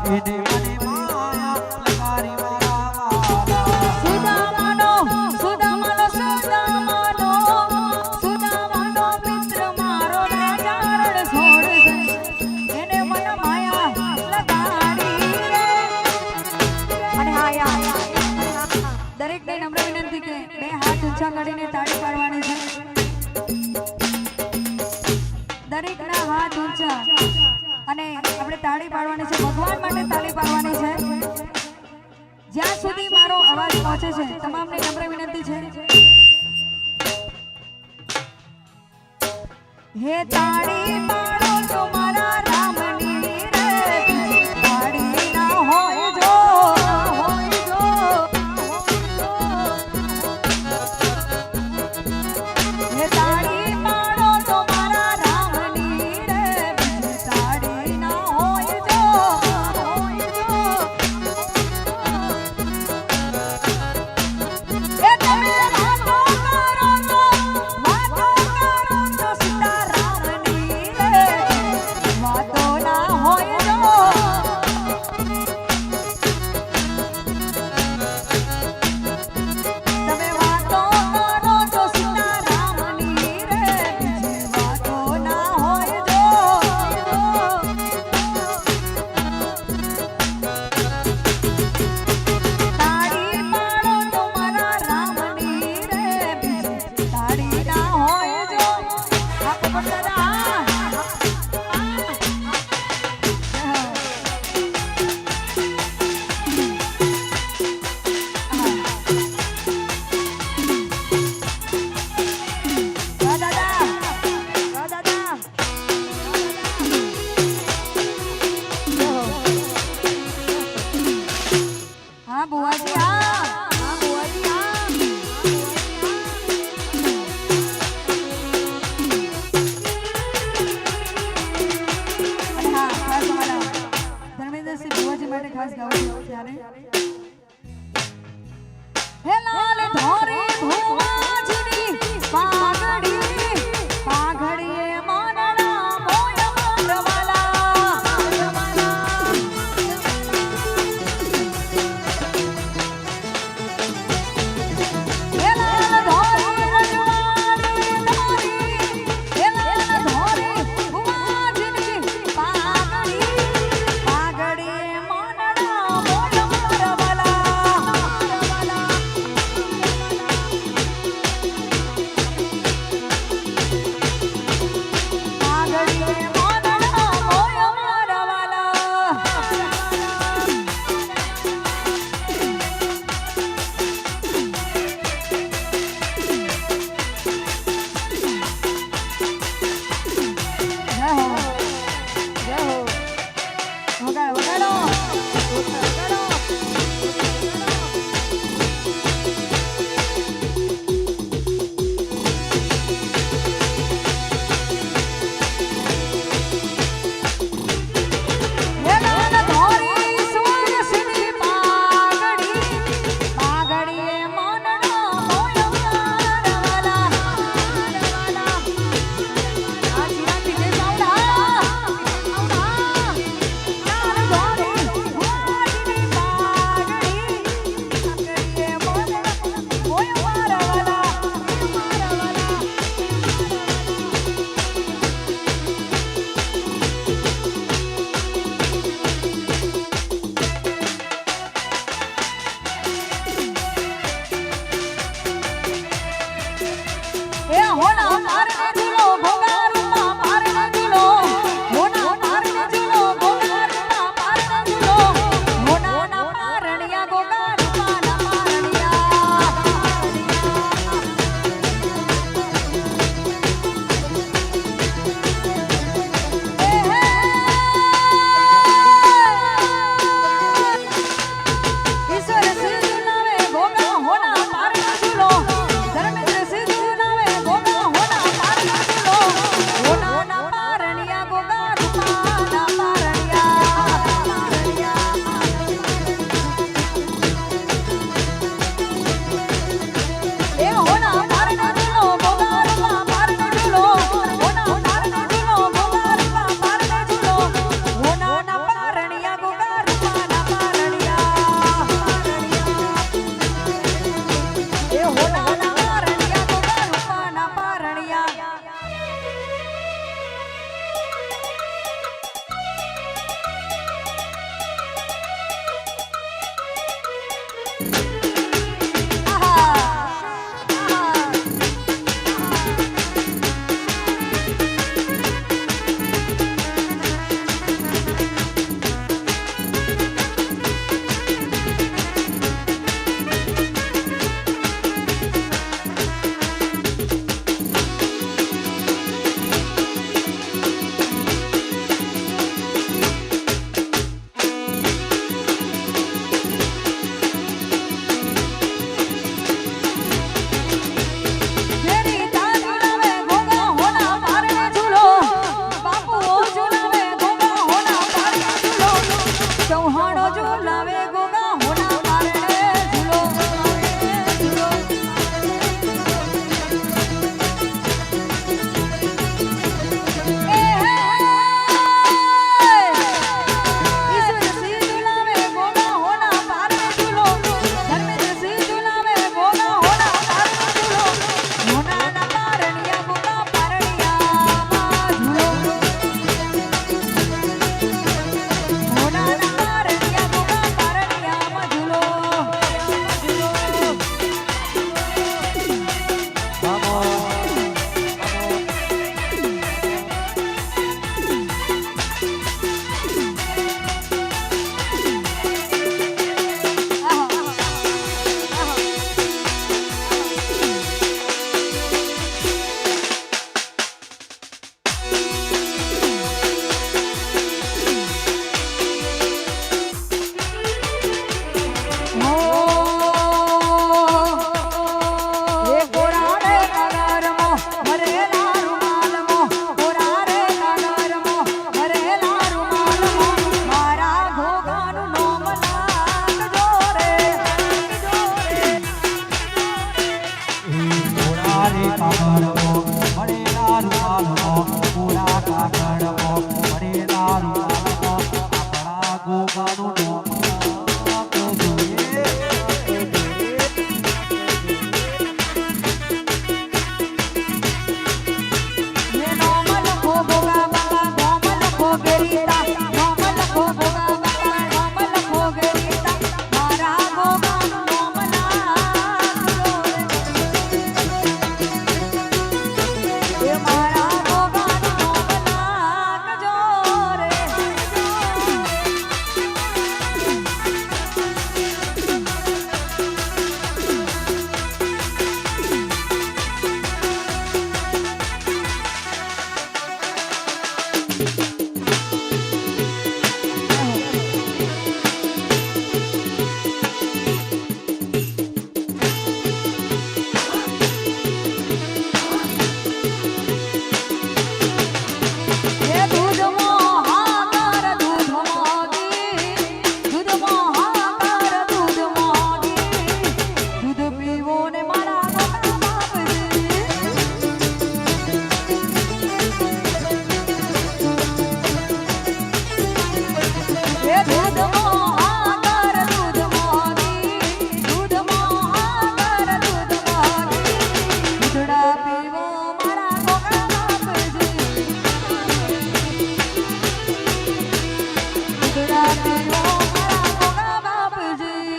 એને મને માયા લગારી મારા સુદામાનો મિત્ર મારો રાજારણ છોડશે એને મને માયા લગાડી રે અને હા દરેકને નમ્ર વિનંતી કે બે હાથ ઊંચા કરીને તાળી પાડવાની છે દરેકના હાથ ઊંચા અને આપણે તાળી પાડવાની છે ભગવાન માટે તાળી પાડવાની છે જ્યાં સુધી મારો અવાજ પહોંચે છે તમામને નમ્ર વિનંતી છે હે તાળી પાડો તો મારા રામની રે તાળી ના હોય જો હે તાળી પાડો તો મારા રામની રે તાળી ના હોય જો એ તમે વાતો કરો તો સીતારામની રે વાતો ના હોય જો તમે વાતો કરો તો સીતારામની રે વાતો ના હોય જો તાળી પાડો તો મારા રામની રે તાળી ના હોય જો આપ બધા હા બુઆજી હા બુઆજી હા અને હા ખાસ અમારા ધર્મેન્દ્રસિંહ બુઆજી માટે ખાસ ગાવું છે ત્યારે હે લાલ ધોરી ભુવાજીની પાઘડીએ માનડા મોય મારવાલા હે લાલ ધોરી રજવાડી હે લાલ ધોરી ભુવાજીની પાઘડીએ માનડા મોય મારવાલા ગોગાનું